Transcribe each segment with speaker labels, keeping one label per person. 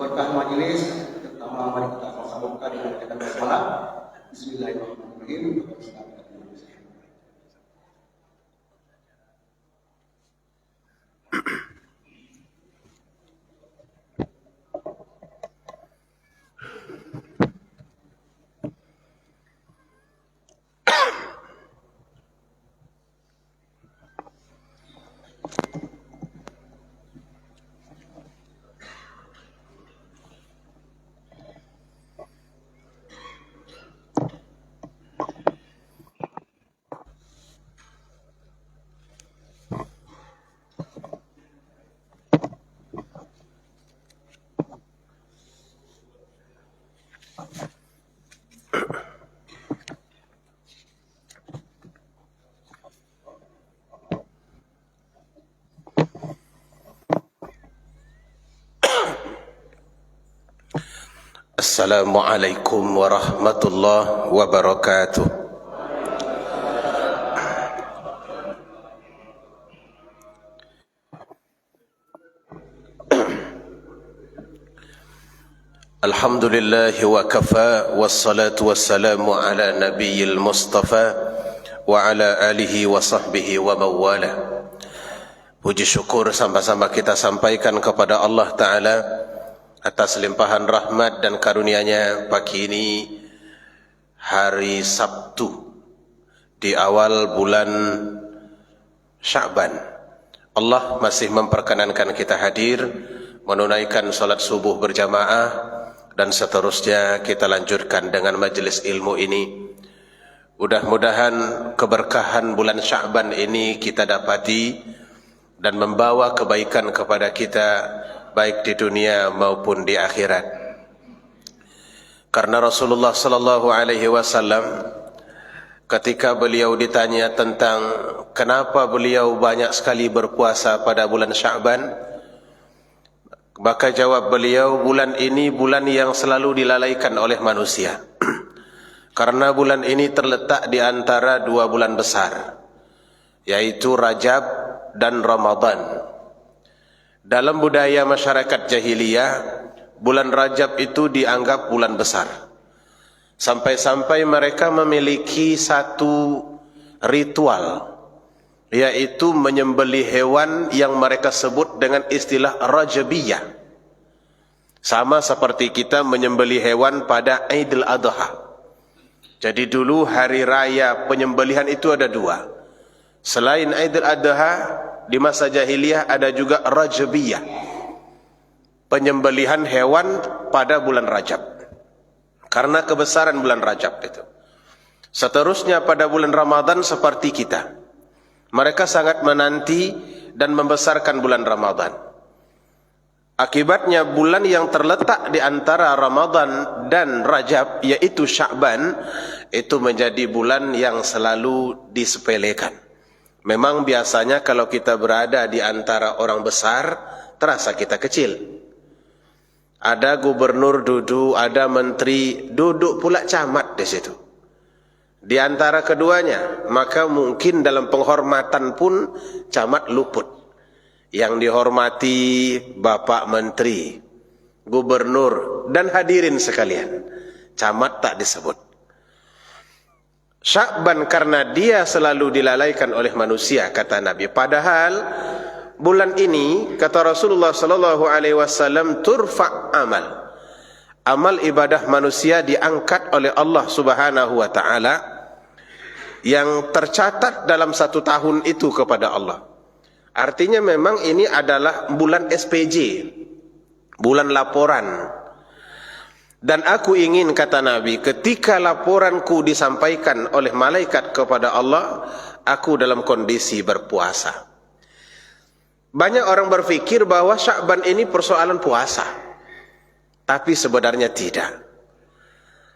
Speaker 1: berkah majelis, pertama mari kita sama-sama dengan bacaan basmalah. Bismillahirrahmanirrahim.
Speaker 2: Assalamualaikum warahmatullahi wabarakatuh. Alhamdulillah wa kafa, wassalatu wassalamu ala nabiyil mustafa wa ala alihi wa sahbihi wa mawala. Puji syukur sama-sama kita sampaikan kepada Allah Ta'ala atas limpahan rahmat dan karunia-Nya pagi ini, hari Sabtu di awal bulan Sya'ban. Allah masih memperkenankan kita hadir menunaikan salat subuh berjamaah, dan seterusnya kita lanjutkan dengan majelis ilmu ini. Mudah-mudahan keberkahan bulan Sya'ban ini kita dapati dan membawa kebaikan kepada kita, baik di dunia maupun di akhirat. Karena Rasulullah sallallahu alaihi wasallam ketika beliau ditanya tentang kenapa beliau banyak sekali berpuasa pada bulan Sya'ban, maka jawab beliau, bulan ini bulan yang selalu dilalaikan oleh manusia. Karena bulan ini terletak di antara dua bulan besar, yaitu Rajab dan Ramadan. Dalam budaya masyarakat jahiliyah, bulan Rajab itu dianggap bulan besar. Sampai-sampai mereka memiliki satu ritual, yaitu menyembelih hewan yang mereka sebut dengan istilah Rajabiyah. Sama seperti kita menyembelih hewan pada Idul Adha. Jadi dulu hari raya penyembelihan itu ada dua. Selain Idul Adha, di masa jahiliyah ada juga Rajabiyah, penyembelihan hewan pada bulan Rajab, karena kebesaran bulan Rajab itu. Seterusnya pada bulan Ramadan seperti kita, mereka sangat menanti dan membesarkan bulan Ramadan. Akibatnya bulan yang terletak di antara Ramadan dan Rajab, yaitu Sya'ban, itu menjadi bulan yang selalu disepelekan. Memang biasanya kalau kita berada di antara orang besar, terasa kita kecil. Ada gubernur duduk, ada menteri duduk, pula camat di situ. Di antara keduanya, maka mungkin dalam penghormatan pun camat luput. Yang dihormati Bapak Menteri, Gubernur, dan hadirin sekalian. Camat tak disebut. Sya'ban karena dia selalu dilalaikan oleh manusia, kata Nabi. Padahal bulan ini, kata Rasulullah sallallahu alaihi wasallam, turfa' amal. Amal ibadah manusia diangkat oleh Allah Subhanahu wa taala yang tercatat dalam satu tahun itu kepada Allah. Artinya memang ini adalah bulan SPJ, bulan laporan. Dan aku ingin, kata Nabi, ketika laporanku disampaikan oleh malaikat kepada Allah, aku dalam kondisi berpuasa. Banyak orang berfikir bahwa Sya'ban ini persoalan puasa, tapi sebenarnya tidak.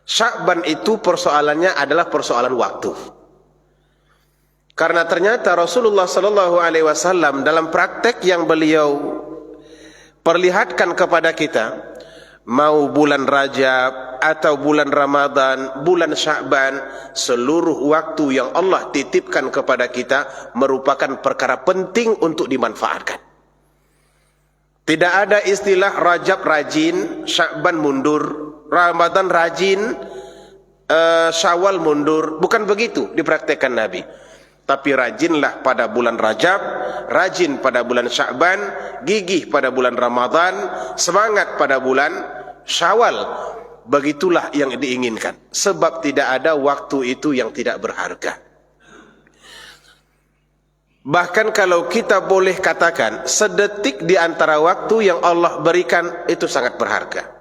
Speaker 2: Sya'ban itu persoalannya adalah persoalan waktu. Karena ternyata Rasulullah sallallahu alaihi wasallam dalam praktek yang beliau perlihatkan kepada kita, mau bulan Rajab atau bulan Ramadan, bulan Sya'ban, seluruh waktu yang Allah titipkan kepada kita merupakan perkara penting untuk dimanfaatkan. Tidak ada istilah Rajab rajin, Sya'ban mundur, Ramadan rajin, Syawal mundur. Bukan begitu dipraktekkan Nabi. Tapi rajinlah pada bulan Rajab, rajin pada bulan Sya'ban, gigih pada bulan Ramadan, semangat pada bulan Syawal. Begitulah yang diinginkan. Sebab tidak ada waktu itu yang tidak berharga. Bahkan kalau kita boleh katakan, sedetik di antara waktu yang Allah berikan itu sangat berharga.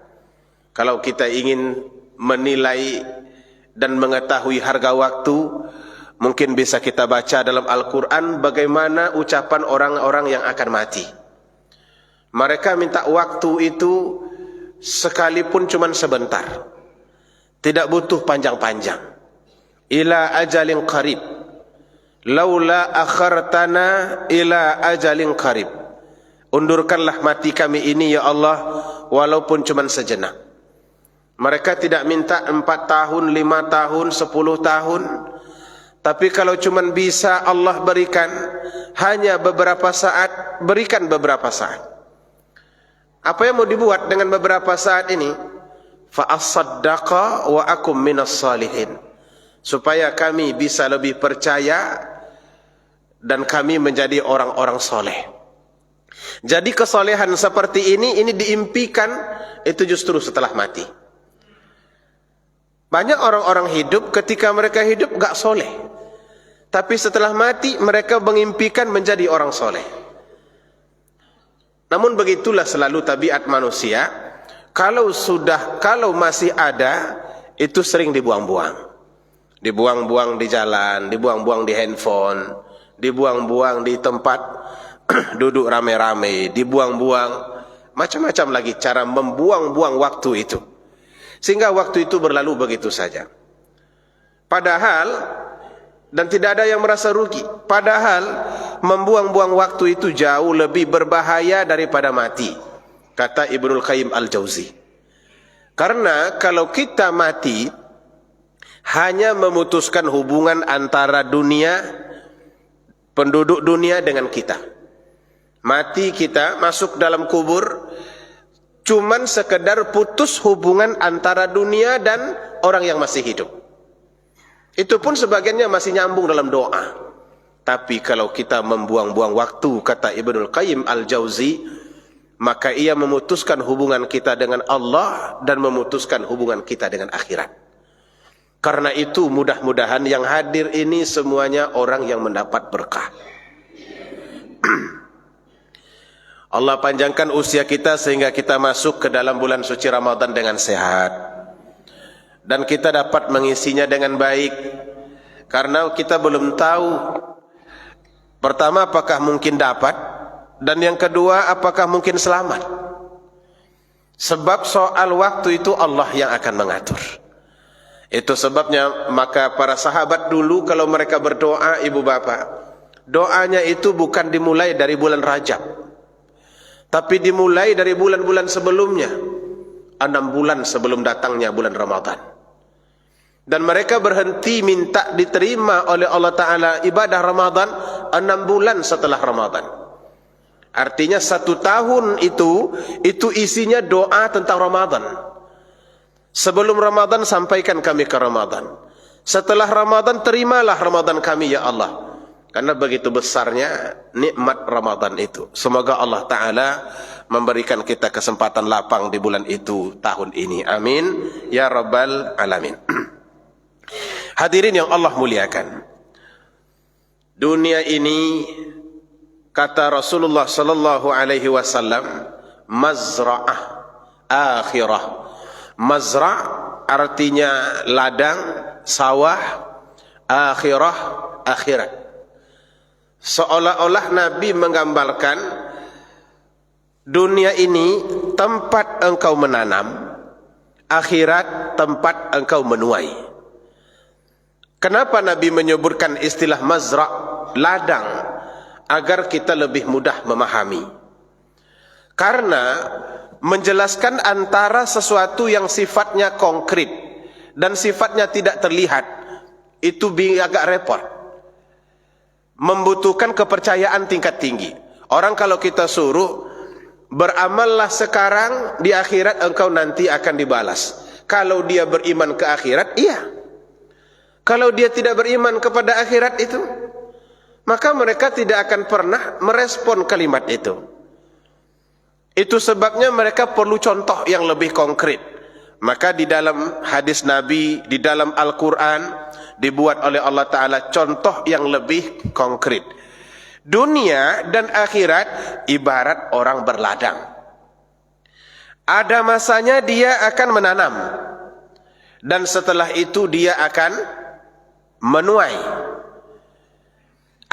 Speaker 2: Kalau kita ingin menilai dan mengetahui harga waktu, mungkin bisa kita baca dalam Al-Quran bagaimana ucapan orang-orang yang akan mati. Mereka minta waktu itu sekalipun cuma sebentar. Tidak butuh panjang-panjang. Ila ajalin qarib. Laula akhartana ila ajalin qarib. Undurkanlah mati kami ini ya Allah, walaupun cuma sejenak. Mereka tidak minta 4 tahun, 5 tahun, 10 tahun. Tapi kalau cuma bisa Allah berikan hanya beberapa saat, berikan beberapa saat. Apa yang mau dibuat dengan beberapa saat ini? Fa as-saddaqa wa akum minas salihin. Supaya kami bisa lebih percaya dan kami menjadi orang-orang soleh. Jadi kesolehan seperti ini diimpikan itu justru setelah mati. Banyak orang-orang hidup, ketika mereka hidup gak soleh, tapi setelah mati mereka mengimpikan menjadi orang soleh. Namun begitulah selalu tabiat manusia. Kalau masih ada, itu sering dibuang-buang. Dibuang-buang di jalan, dibuang-buang di handphone, dibuang-buang di tempat duduk rame-rame, dibuang-buang macam-macam lagi cara membuang-buang waktu itu. Sehingga waktu itu berlalu begitu saja. Padahal, dan tidak ada yang merasa rugi. Padahal, membuang-buang waktu itu jauh lebih berbahaya daripada mati. Kata Ibnul Qayyim Al-Jauzi. Karena kalau kita mati, hanya memutuskan hubungan antara dunia, penduduk dunia dengan kita. Mati kita, masuk dalam kubur, cuman sekedar putus hubungan antara dunia dan orang yang masih hidup. Itu pun sebagiannya masih nyambung dalam doa. Tapi kalau kita membuang-buang waktu, kata Ibnul Qayyim Al-Jauzi, maka ia memutuskan hubungan kita dengan Allah dan memutuskan hubungan kita dengan akhirat. Karena itu mudah-mudahan yang hadir ini semuanya orang yang mendapat berkah. Allah panjangkan usia kita sehingga kita masuk ke dalam bulan suci Ramadan dengan sehat. Dan kita dapat mengisinya dengan baik. Karena kita belum tahu, pertama apakah mungkin dapat, dan yang kedua apakah mungkin selamat. Sebab soal waktu itu Allah yang akan mengatur. Itu sebabnya maka para sahabat dulu kalau mereka berdoa, ibu bapak, doanya itu bukan dimulai dari bulan Rajab, tapi dimulai dari bulan-bulan sebelumnya, 6 bulan sebelum datangnya bulan Ramadan. Dan mereka berhenti minta diterima oleh Allah Ta'ala ibadah Ramadan 6 bulan setelah Ramadan. Artinya 1 tahun itu isinya doa tentang Ramadan. Sebelum Ramadan sampaikan kami ke Ramadan. Setelah Ramadan terimalah Ramadan kami ya Allah. Karena begitu besarnya nikmat Ramadan itu. Semoga Allah Ta'ala memberikan kita kesempatan lapang di bulan itu tahun ini. Amin. Ya Rabbal Alamin. Hadirin yang Allah muliakan. Dunia ini, kata Rasulullah sallallahu alaihi wasallam, mazra'ah akhirah. Mazra' artinya ladang, sawah, akhirah, akhirat. Seolah-olah Nabi menggambarkan dunia ini tempat engkau menanam, akhirat tempat engkau menuai. Kenapa Nabi menyebutkan istilah mazra', ladang, agar kita lebih mudah memahami? Karena menjelaskan antara sesuatu yang sifatnya konkret dan sifatnya tidak terlihat, itu agak repot. Membutuhkan kepercayaan tingkat tinggi. Orang kalau kita suruh beramallah sekarang, di akhirat engkau nanti akan dibalas. Kalau dia beriman ke akhirat, iya. Kalau dia tidak beriman kepada akhirat itu, maka mereka tidak akan pernah merespon kalimat itu. Itu sebabnya mereka perlu contoh yang lebih konkret. Maka di dalam hadis Nabi, di dalam Al-Quran, dibuat oleh Allah Ta'ala contoh yang lebih konkret. Dunia dan akhirat ibarat orang berladang. Ada masanya dia akan menanam, dan setelah itu dia akan menuai.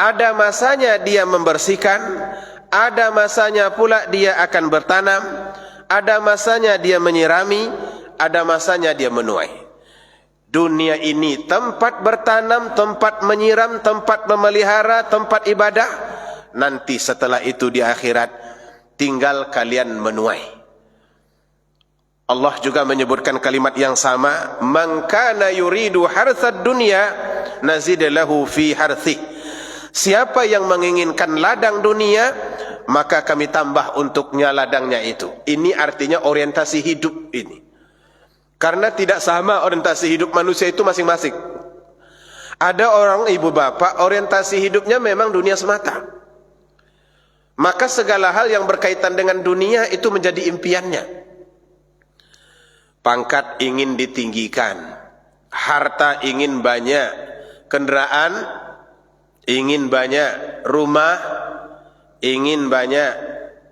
Speaker 2: Ada masanya dia membersihkan, ada masanya pula dia akan bertanam, ada masanya dia menyirami, ada masanya dia menuai. Dunia ini tempat bertanam, tempat menyiram, tempat memelihara, tempat ibadah. Nanti setelah itu di akhirat tinggal kalian menuai. Allah juga menyebutkan kalimat yang sama, man kana yuridu harthad dunya nazid lahu fi harthih. Siapa yang menginginkan ladang dunia, maka kami tambah untuknya ladangnya itu. Ini artinya orientasi hidup ini. Karena tidak sama orientasi hidup manusia itu masing-masing. Ada orang ibu bapak orientasi hidupnya memang dunia semata. Maka segala hal yang berkaitan dengan dunia itu menjadi impiannya. Pangkat ingin ditinggikan, harta ingin banyak, kendaraan ingin banyak, rumah ingin banyak,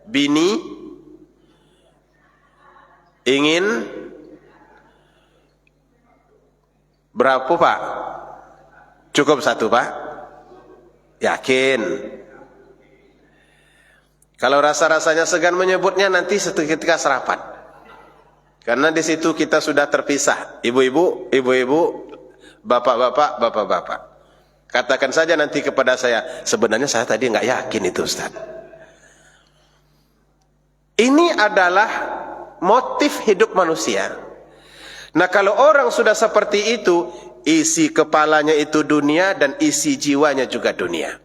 Speaker 2: bini ingin berapa Pak? Cukup satu Pak? Yakin? Kalau rasa-rasanya segan menyebutnya nanti ketika serapan. Karena di situ kita sudah terpisah. Ibu-ibu, bapak-bapak, bapak-bapak. Katakan saja nanti kepada saya, sebenarnya saya tadi nggak yakin itu Ustaz. Ini adalah motif hidup manusia. Nah kalau orang sudah seperti itu, isi kepalanya itu dunia dan isi jiwanya juga dunia.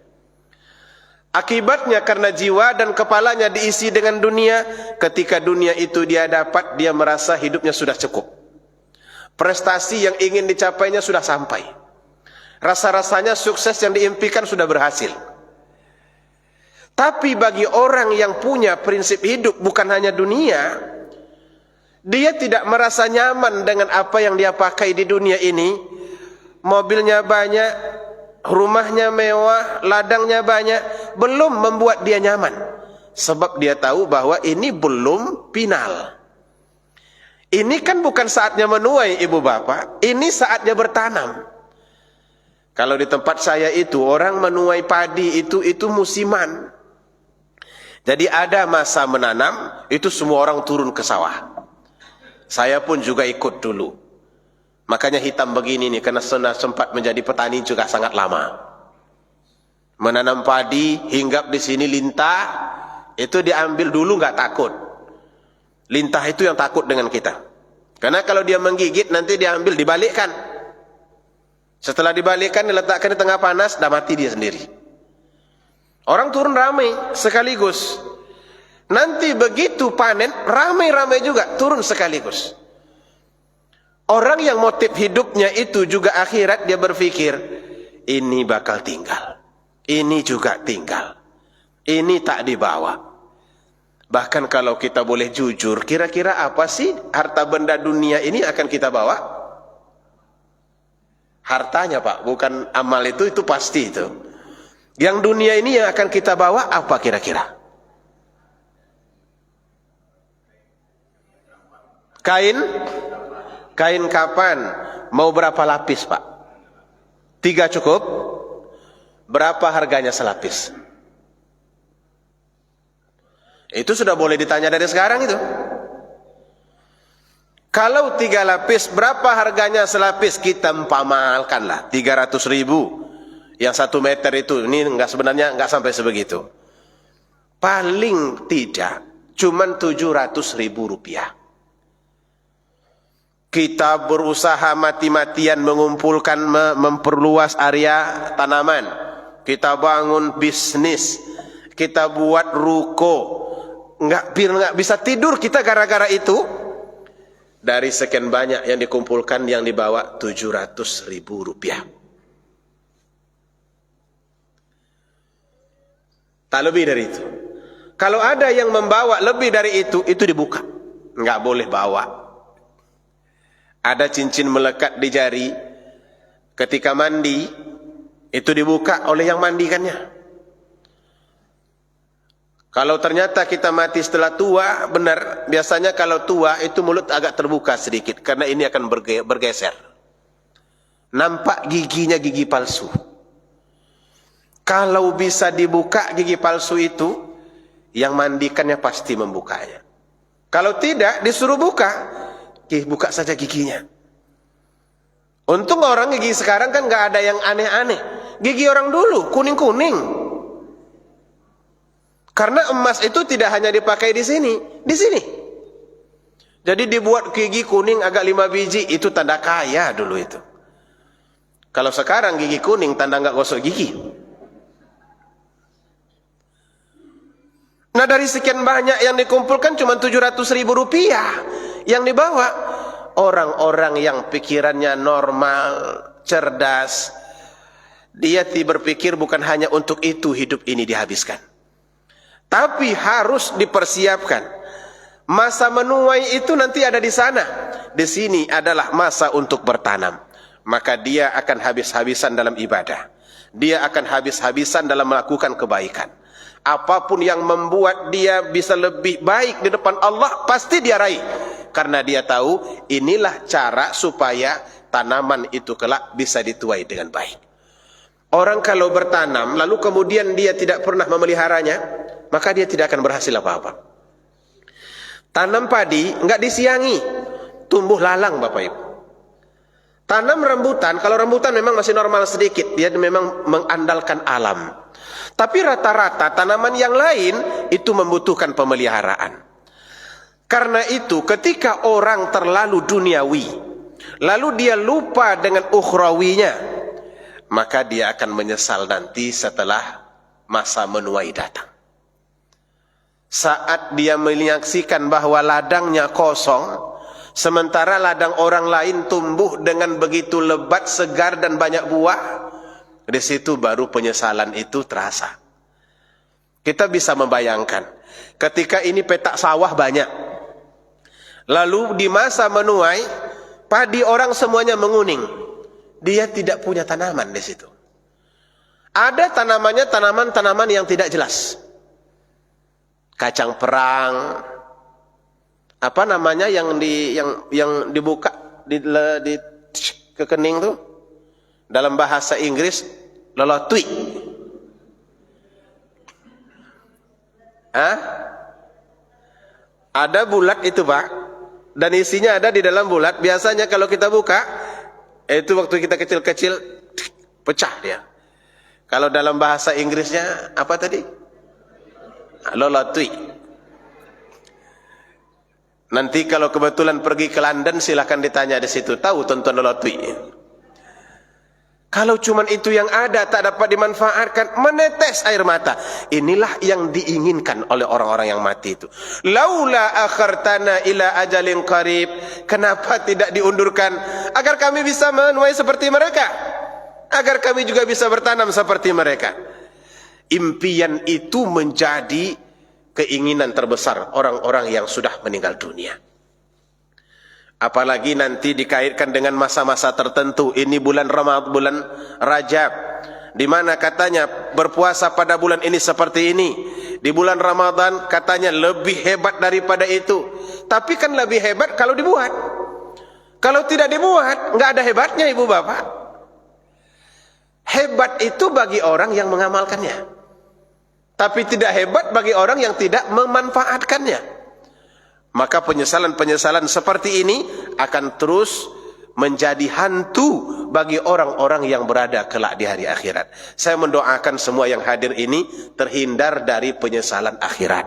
Speaker 2: Akibatnya karena jiwa dan kepalanya diisi dengan dunia, ketika dunia itu dia dapat, dia merasa hidupnya sudah cukup. Prestasi yang ingin dicapainya sudah sampai. Rasa-rasanya sukses yang diimpikan sudah berhasil. Tapi bagi orang yang punya prinsip hidup bukan hanya dunia, dia tidak merasa nyaman dengan apa yang dia pakai di dunia ini. Mobilnya banyak, rumahnya mewah, ladangnya banyak, belum membuat dia nyaman. Sebab dia tahu bahwa ini belum final. Ini kan bukan saatnya menuai ibu bapak, ini saatnya bertanam. Kalau di tempat saya itu orang menuai padi itu musiman. Jadi ada masa menanam, itu semua orang turun ke sawah. Saya pun juga ikut dulu. Makanya hitam begini nih, karena sempat menjadi petani juga sangat lama. Menanam padi, hinggap di sini lintah, itu diambil dulu nggak takut. Lintah itu yang takut dengan kita. Karena kalau dia menggigit nanti diambil, dibalikkan. Setelah dibalikkan, diletakkan di tengah panas, dah mati dia sendiri. Orang turun ramai sekaligus. Nanti begitu panen, ramai-ramai juga turun sekaligus. Orang yang motif hidupnya itu juga akhirat, dia berpikir, ini bakal tinggal, ini juga tinggal, ini tak dibawa. Bahkan kalau kita boleh jujur, kira-kira apa sih harta benda dunia ini akan kita bawa? Hartanya Pak, bukan amal itu pasti itu. Yang dunia ini yang akan kita bawa apa kira-kira? Kain kapan? Mau berapa lapis Pak? 3 cukup? Berapa harganya selapis? Itu sudah boleh ditanya dari sekarang itu. Kalau 3 lapis, berapa harganya selapis? Kita empamalkanlah 300.000. Yang 1 meter itu, ini sebenarnya enggak sampai sebegitu. Paling tidak, cuman 700.000 rupiah. Kita berusaha mati-matian mengumpulkan, memperluas area tanaman. Kita bangun bisnis, kita buat ruko, nggak bisa tidur kita gara-gara itu. Dari sekian banyak yang dikumpulkan, yang dibawa 700.000 rupiah. Tak lebih dari itu. Kalau ada yang membawa lebih dari itu dibuka. Nggak boleh bawa. Ada cincin melekat di jari, ketika mandi, itu dibuka oleh yang mandikannya. Kalau ternyata kita mati setelah tua, benar, biasanya kalau tua itu mulut agak terbuka sedikit, karena ini akan bergeser. Nampak giginya gigi palsu. Kalau bisa dibuka gigi palsu itu, yang mandikannya pasti membukanya. Kalau tidak, disuruh buka saja giginya. Untung orang gigi sekarang kan nggak ada yang aneh-aneh. Gigi orang dulu kuning-kuning. Karena emas itu tidak hanya dipakai di sini. Jadi dibuat gigi kuning agak 5 biji, itu tanda kaya dulu itu. Kalau sekarang gigi kuning tanda nggak gosok gigi. Nah, dari sekian banyak yang dikumpulkan cuma 700.000 rupiah yang dibawa. Orang-orang yang pikirannya normal, cerdas, dia berpikir bukan hanya untuk itu hidup ini dihabiskan, tapi harus dipersiapkan. Masa menuai itu nanti ada di sana. Di sini adalah masa untuk bertanam. Maka dia akan habis-habisan dalam ibadah. Dia akan habis-habisan dalam melakukan kebaikan. Apapun yang membuat dia bisa lebih baik di depan Allah, pasti dia raih. Karena dia tahu inilah cara supaya tanaman itu kelak bisa dituai dengan baik. Orang kalau bertanam lalu kemudian dia tidak pernah memeliharanya, maka dia tidak akan berhasil apa-apa. Tanam padi enggak disiangi, tumbuh lalang Bapak Ibu. Tanam rambutan, kalau rambutan memang masih normal sedikit, dia memang mengandalkan alam. Tapi rata-rata tanaman yang lain itu membutuhkan pemeliharaan. Karena itu ketika orang terlalu duniawi, lalu dia lupa dengan ukhrawinya, maka dia akan menyesal nanti setelah masa menuai datang. Saat dia menyaksikan bahwa ladangnya kosong, sementara ladang orang lain tumbuh dengan begitu lebat, segar dan banyak buah, di situ baru penyesalan itu terasa. Kita bisa membayangkan, ketika ini petak sawah banyak, lalu di masa menuai, padi orang semuanya menguning, dia tidak punya tanaman di situ. Ada tanamannya tanaman-tanaman yang tidak jelas. Kacang perang, apa namanya yang dibuka di kekening tuh, dalam bahasa Inggris lolotui. Ada bulat itu Pak, dan isinya ada di dalam bulat. Biasanya kalau kita buka, itu waktu kita kecil-kecil pecah dia. Kalau dalam bahasa Inggrisnya apa tadi? Lolotui. Nanti kalau kebetulan pergi ke London, silahkan ditanya di situ, tahu tonton lolotui. Kalau cuman itu yang ada, tak dapat dimanfaatkan, menetes air mata. Inilah yang diinginkan oleh orang-orang yang mati itu. Laula akhartana ila ajalin qarib. Kenapa tidak diundurkan agar kami bisa menuai seperti mereka, agar kami juga bisa bertanam seperti mereka. Impian itu menjadi keinginan terbesar orang-orang yang sudah meninggal dunia. Apalagi nanti dikaitkan dengan masa-masa tertentu. Ini bulan Ramadan, bulan Rajab, di mana katanya berpuasa pada bulan ini seperti ini. Di bulan Ramadan katanya lebih hebat daripada itu. Tapi kan lebih hebat kalau dibuat. Kalau tidak dibuat, nggak ada hebatnya ibu bapak. Hebat itu bagi orang yang mengamalkannya, tapi tidak hebat bagi orang yang tidak memanfaatkannya. Maka penyesalan-penyesalan seperti ini akan terus menjadi hantu bagi orang-orang yang berada kelak di hari akhirat. Saya mendoakan semua yang hadir ini terhindar dari penyesalan akhirat.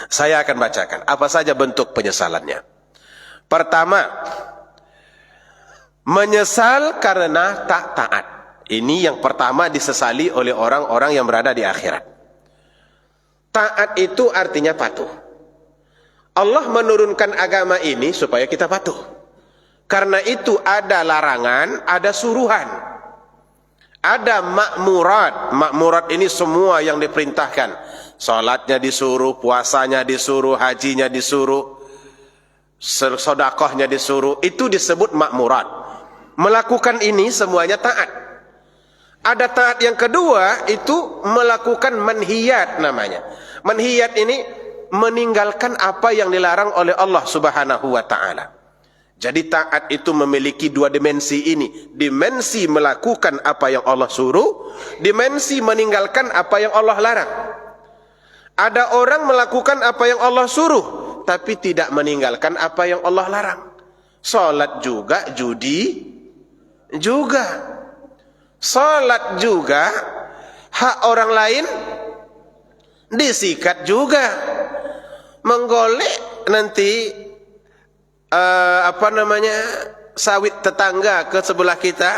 Speaker 2: Saya akan bacakan apa saja bentuk penyesalannya. Pertama, menyesal karena tak taat. Ini yang pertama disesali oleh orang-orang yang berada di akhirat. Taat itu artinya patuh. Allah menurunkan agama ini supaya kita patuh. Karena itu ada larangan, ada suruhan. Ada makmurat. Makmurat ini semua yang diperintahkan. Salatnya disuruh, puasanya disuruh, hajinya disuruh, sedekahnya disuruh. Itu disebut makmurat. Melakukan ini semuanya taat. Ada taat yang kedua, itu melakukan manhiyat namanya. Manhiyat ini meninggalkan apa yang dilarang oleh Allah Subhanahu wa taala. Jadi taat itu memiliki dua dimensi ini. Dimensi melakukan apa yang Allah suruh, dimensi meninggalkan apa yang Allah larang. Ada orang melakukan apa yang Allah suruh, tapi tidak meninggalkan apa yang Allah larang. Salat juga, judi juga. Salat juga, hak orang lain disikat juga. Menggolek nanti sawit tetangga ke sebelah kita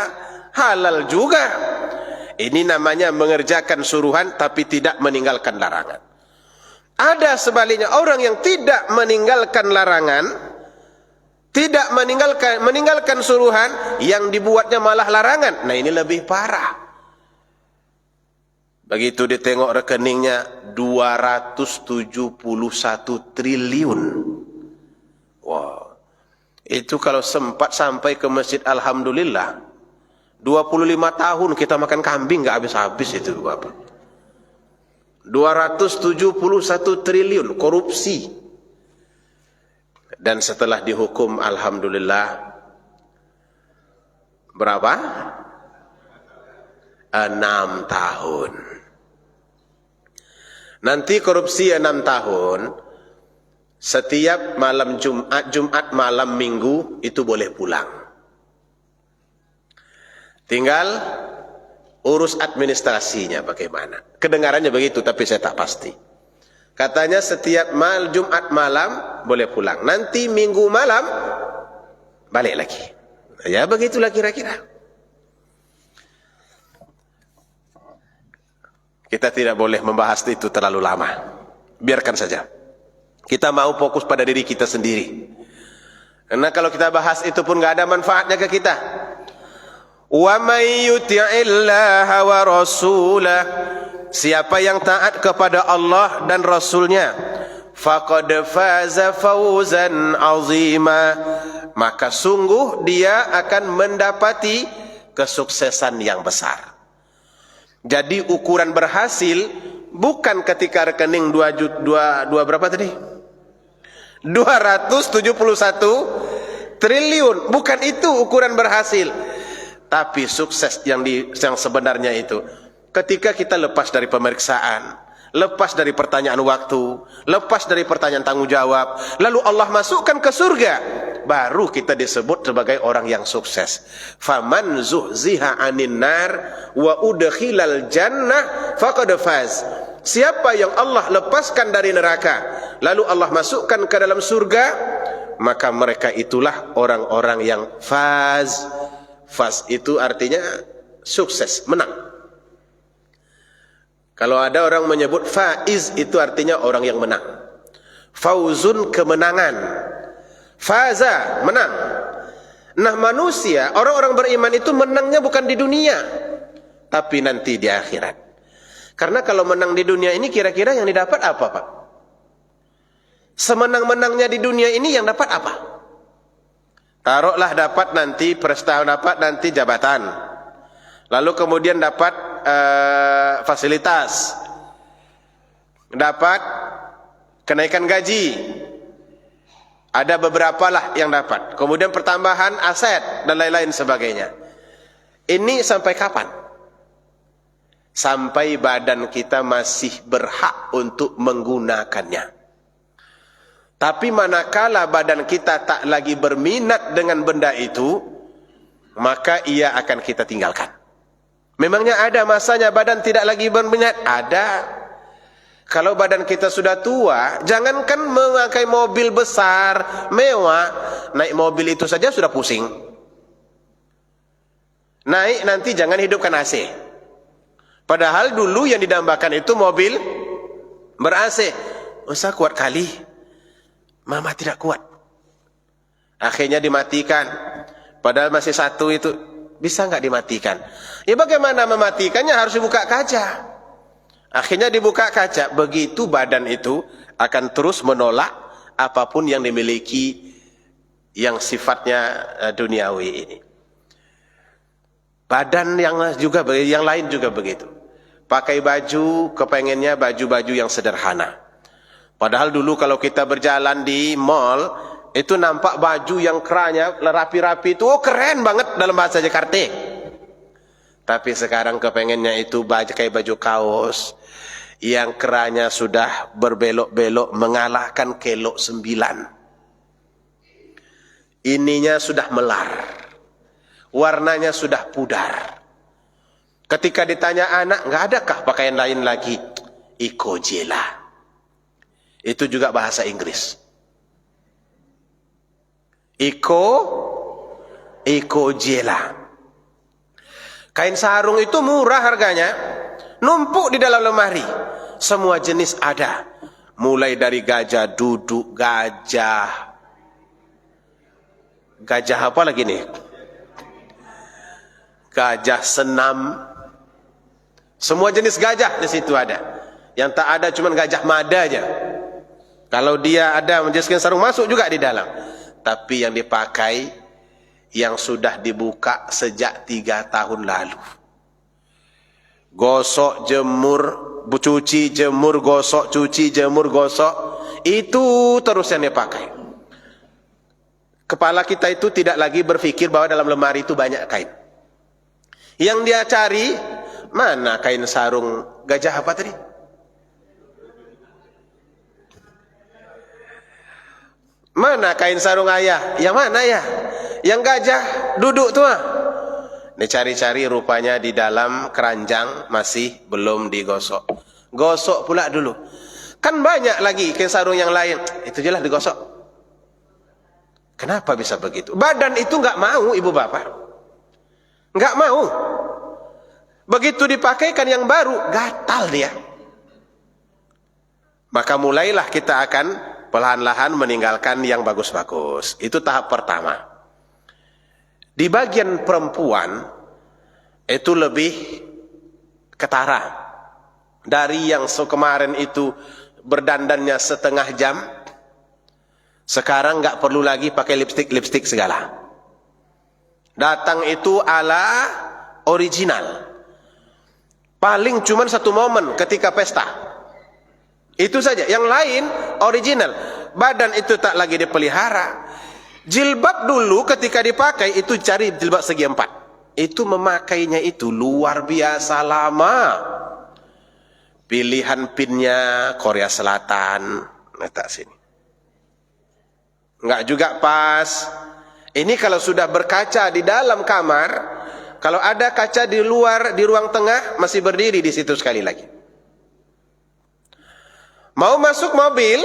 Speaker 2: halal juga. Ini namanya mengerjakan suruhan tapi tidak meninggalkan larangan. Ada sebaliknya orang yang tidak meninggalkan larangan, tidak meninggalkan suruhan, yang dibuatnya malah larangan. Nah, ini lebih parah. Begitu ditengok rekeningnya 271 triliun. Wow. Itu kalau sempat sampai ke masjid, alhamdulillah. 25 tahun kita makan kambing nggak habis-habis itu, Bapak. 271 triliun korupsi. Dan setelah dihukum, alhamdulillah, berapa? 6 tahun. Nanti korupsi 6 tahun, setiap malam Jumat malam Minggu itu boleh pulang. Tinggal urus administrasinya bagaimana. Kedengarannya begitu, tapi saya tak pasti. Katanya setiap Jumat malam boleh pulang. Nanti Minggu malam balik lagi. Ya begitulah kira-kira. Kita tidak boleh membahas itu terlalu lama. Biarkan saja. Kita mau fokus pada diri kita sendiri. Karena kalau kita bahas itu pun nggak ada manfaatnya ke kita. Wa may yuti'illaha wa rasulah, siapa yang taat kepada Allah dan Rasulnya, faqad faza fawzan azima, maka sungguh dia akan mendapati kesuksesan yang besar. Jadi ukuran berhasil bukan ketika rekening 2 berapa tadi? 271 triliun, bukan itu ukuran berhasil. Tapi sukses yang sebenarnya itu ketika kita lepas dari pemeriksaan, lepas dari pertanyaan waktu, lepas dari pertanyaan tanggung jawab, lalu Allah masukkan ke surga, baru kita disebut sebagai orang yang sukses. Faman zuhziha 'anil nar wa udkhilal jannah faqad faz. Siapa yang Allah lepaskan dari neraka, lalu Allah masukkan ke dalam surga, maka mereka itulah orang-orang yang faz. Faz itu artinya sukses, menang. Kalau ada orang menyebut faiz, itu artinya orang yang menang. Fauzun, kemenangan. Faza, menang. Nah, manusia, orang-orang beriman itu menangnya bukan di dunia, tapi nanti di akhirat. Karena kalau menang di dunia ini, kira-kira yang didapat apa, Pak? Semenang-menangnya di dunia ini yang dapat apa? Taruhlah dapat nanti dapat nanti jabatan, lalu kemudian dapat fasilitas, dapat kenaikan gaji, ada beberapa lah yang dapat, kemudian pertambahan aset dan lain-lain sebagainya. Ini sampai kapan? Sampai badan kita masih berhak untuk menggunakannya. Tapi manakala badan kita tak lagi berminat dengan benda itu, maka ia akan kita tinggalkan. Memangnya ada masanya badan tidak lagi berminat? Ada. Kalau badan kita sudah tua, jangankan memakai mobil besar, mewah, naik mobil itu saja sudah pusing. Naik nanti jangan hidupkan AC. Padahal dulu yang didambakan itu mobil ber-AC. Ustaz kuat kali. Mama tidak kuat. Akhirnya dimatikan. Padahal masih satu itu. Bisa nggak dimatikan? Ya bagaimana mematikannya? Harus dibuka kaca. Akhirnya dibuka kaca. Begitu badan itu akan terus menolak apapun yang dimiliki yang sifatnya duniawi ini. Badan yang lain juga begitu. Pakai baju, kepengennya baju-baju yang sederhana. Padahal dulu kalau kita berjalan di mall, itu nampak baju yang kerahnya rapi-rapi itu, oh keren banget dalam bahasa Jakarta. Tapi sekarang kepengennya itu pakai baju kaos yang kerahnya sudah berbelok-belok mengalahkan kelok 9. Ininya sudah melar, warnanya sudah pudar. Ketika ditanya anak, nggak adakah pakaian lain lagi? Iko jela. Itu juga bahasa Inggris. Iko jela. Kain sarung itu murah harganya, numpuk di dalam lemari. Semua jenis ada, mulai dari gajah duduk, gajah apa lagi nih? Gajah senam. Semua jenis gajah di situ ada. Yang tak ada cuma gajah mada aja. Kalau dia ada menjelaskan sarung masuk juga di dalam. Tapi yang dipakai yang sudah dibuka sejak 3 tahun lalu. Gosok, jemur, cuci, jemur, gosok, cuci, jemur, gosok. Itu terus yang dipakai. Kepala kita itu tidak lagi berpikir bahwa dalam lemari itu banyak kain. Yang dia cari, mana kain sarung gajah apa tadi? Mana kain sarung ayah? Yang mana ya? Yang gajah duduk tuh. Dicari-cari rupanya di dalam keranjang masih belum digosok. Gosok pula dulu. Kan banyak lagi kain sarung yang lain. Itu jelas digosok. Kenapa bisa begitu? Badan itu nggak mau, ibu bapak. Nggak mau. Begitu dipakaikan yang baru, gatal dia. Maka mulailah kita akan perlahan-lahan meninggalkan yang bagus-bagus. Itu tahap pertama. Di bagian perempuan, itu lebih ketara. Dari yang kemarin itu berdandannya setengah jam, sekarang nggak perlu lagi pakai lipstik segala. Datang itu ala original. Paling cuma satu momen ketika pesta. Itu saja. Yang lain original. Badan itu tak lagi dipelihara. Jilbab dulu ketika dipakai itu cari jilbab segi 4. Itu memakainya itu luar biasa lama. Pilihan pinnya Korea Selatan. Letak sini. Enggak juga pas. Ini kalau sudah berkaca di dalam kamar, kalau ada kaca di luar, di ruang tengah, masih berdiri di situ sekali lagi. Mau masuk mobil,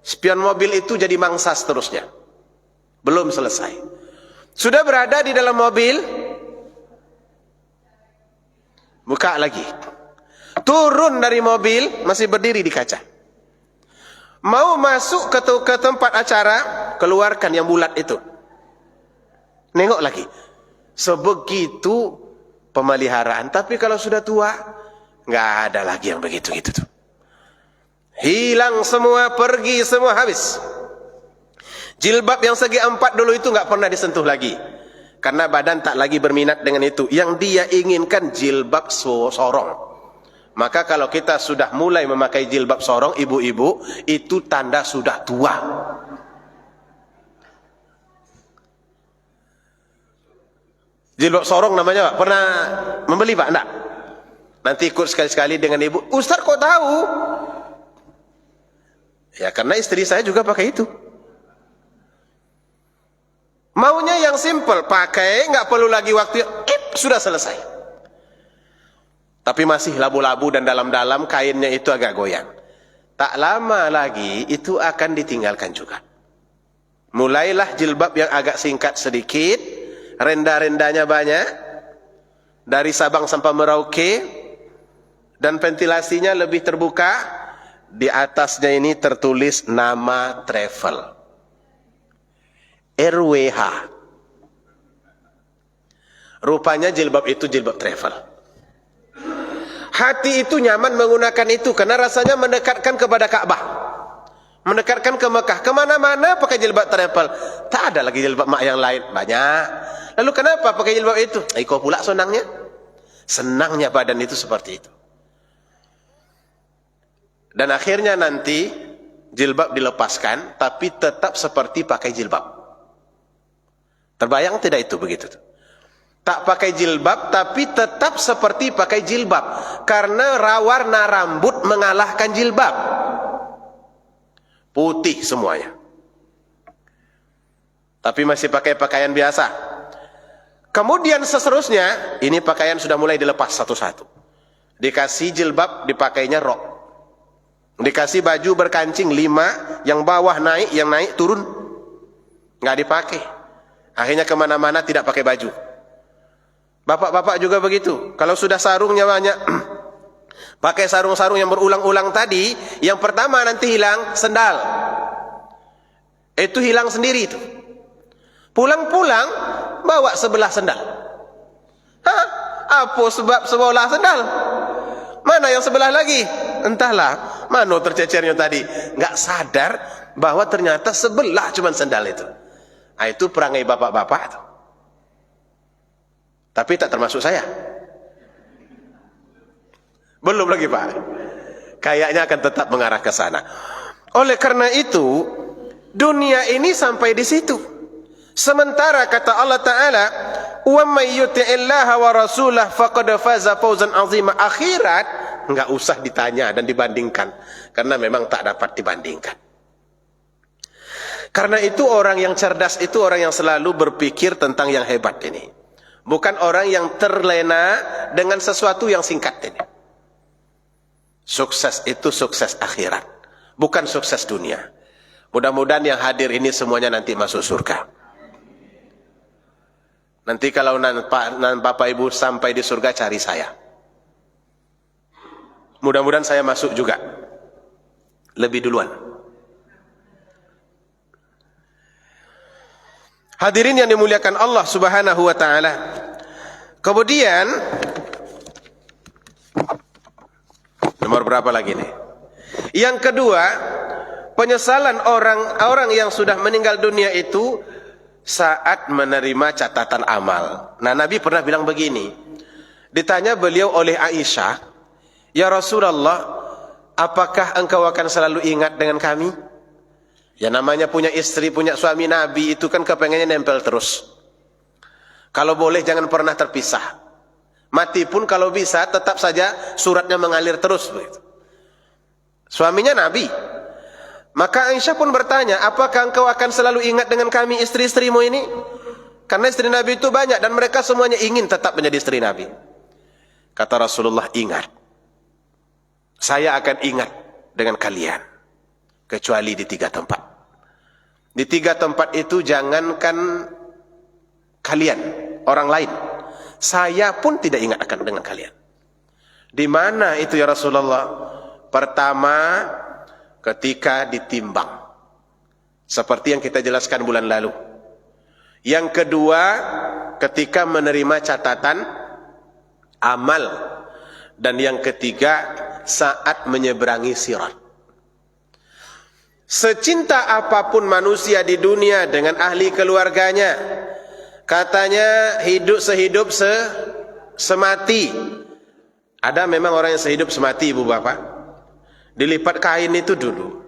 Speaker 2: spion mobil itu jadi mangsa seterusnya. Belum selesai. Sudah berada di dalam mobil, buka lagi. Turun dari mobil, masih berdiri di kaca. Mau masuk ke tempat acara, keluarkan yang bulat itu. Nengok lagi. Sebegitu pemeliharaan. Tapi kalau sudah tua, nggak ada lagi yang begitu-gitu tuh. Hilang semua, pergi semua, habis. Jilbab yang segi 4 dulu itu nggak pernah disentuh lagi. Karena badan tak lagi berminat dengan itu. Yang dia inginkan jilbab sorong. Maka kalau kita sudah mulai memakai jilbab sorong, ibu-ibu, itu tanda sudah tua. Jilbab sorong namanya, Pak. Pernah membeli, Pak? Enggak? Nanti ikut sekali-sekali dengan ibu. Ustaz kok tahu? Ya karena istri saya juga pakai itu. Maunya yang simple, pakai, nggak perlu lagi waktu, sudah selesai. Tapi masih labu-labu dan dalam-dalam kainnya itu agak goyang. Tak lama lagi itu akan ditinggalkan juga. Mulailah jilbab yang agak singkat sedikit, renda-rendanya banyak, dari Sabang sampai Merauke, dan ventilasinya lebih terbuka. Di atasnya ini tertulis nama travel. RWH. Rupanya jilbab itu jilbab travel. Hati itu nyaman menggunakan itu karena rasanya mendekatkan kepada Ka'bah, mendekatkan ke Mekah. Kemana-mana pakai jilbab travel. Tak ada lagi jilbab mak yang lain. Banyak. Lalu kenapa pakai jilbab itu? Kau pula senangnya. Senangnya badan itu seperti itu. Dan akhirnya nanti jilbab dilepaskan, tapi tetap seperti pakai jilbab. Terbayang tidak itu begitu? Tak pakai jilbab, tapi tetap seperti pakai jilbab. Karena warna rambut mengalahkan jilbab. Putih semuanya. Tapi masih pakai pakaian biasa. Kemudian seterusnya, ini pakaian sudah mulai dilepas satu-satu. Dikasih jilbab, dipakainya rok. Dikasih baju berkancing 5, yang bawah naik, yang naik turun. Nggak dipakai. Akhirnya kemana-mana tidak pakai baju. Bapak-bapak juga begitu. Kalau sudah sarungnya banyak, pakai sarung-sarung yang berulang-ulang tadi, yang pertama nanti hilang sendal. Itu hilang sendiri itu. Pulang-pulang bawa sebelah sendal. Hah? Apa sebab sebelah sendal? Mana yang sebelah lagi? Entahlah. Mana tercecernya tadi? Nggak sadar bahwa ternyata sebelah cuma sendal itu. Nah, itu perangai bapak-bapak itu. Tapi tak termasuk saya. Belum lagi Pak. Kayaknya akan tetap mengarah ke sana. Oleh karena itu, dunia ini sampai di situ. Sementara kata Allah Ta'ala, "Wa may yuti'illaha wa rasulahu faqad faza fawzan 'azima." Akhirat enggak usah ditanya dan dibandingkan, karena memang tak dapat dibandingkan. Karena itu orang yang cerdas itu orang yang selalu berpikir tentang yang hebat ini. Bukan orang yang terlena dengan sesuatu yang singkat ini. Sukses itu sukses akhirat, bukan sukses dunia. Mudah-mudahan yang hadir ini semuanya nanti masuk surga. Nanti kalau Bapak Ibu sampai di surga, cari saya. Mudah-mudahan saya masuk juga. Lebih duluan. Hadirin yang dimuliakan Allah Subhanahu wa Ta'ala. Kemudian nomor berapa lagi nih? Yang kedua, penyesalan orang yang sudah meninggal dunia itu saat menerima catatan amal. Nah, Nabi pernah bilang begini. Ditanya beliau oleh Aisyah, "Ya Rasulullah, apakah engkau akan selalu ingat dengan kami?" Ya namanya punya istri, punya suami Nabi itu kan kepengennya nempel terus. Kalau boleh jangan pernah terpisah. Mati pun kalau bisa tetap saja suratnya mengalir terus begitu. Suaminya Nabi. Maka Aisyah pun bertanya, "Apakah engkau akan selalu ingat dengan kami istri-istrimu ini?" Karena istri Nabi itu banyak dan mereka semuanya ingin tetap menjadi istri Nabi. Kata Rasulullah, "Ingat. Saya akan ingat dengan kalian. Kecuali di 3 tempat. Di 3 tempat itu jangankan kalian, orang lain. Saya pun tidak ingat akan dengan kalian." Di mana itu ya Rasulullah? Pertama, ketika ditimbang. Seperti yang kita jelaskan bulan lalu. Yang kedua, ketika menerima catatan amal. Dan yang ketiga, saat menyeberangi sirat. Secinta apapun manusia di dunia dengan ahli keluarganya, katanya hidup sehidup semati. Ada memang orang yang sehidup semati, ibu bapak. Dilipat kain itu dulu.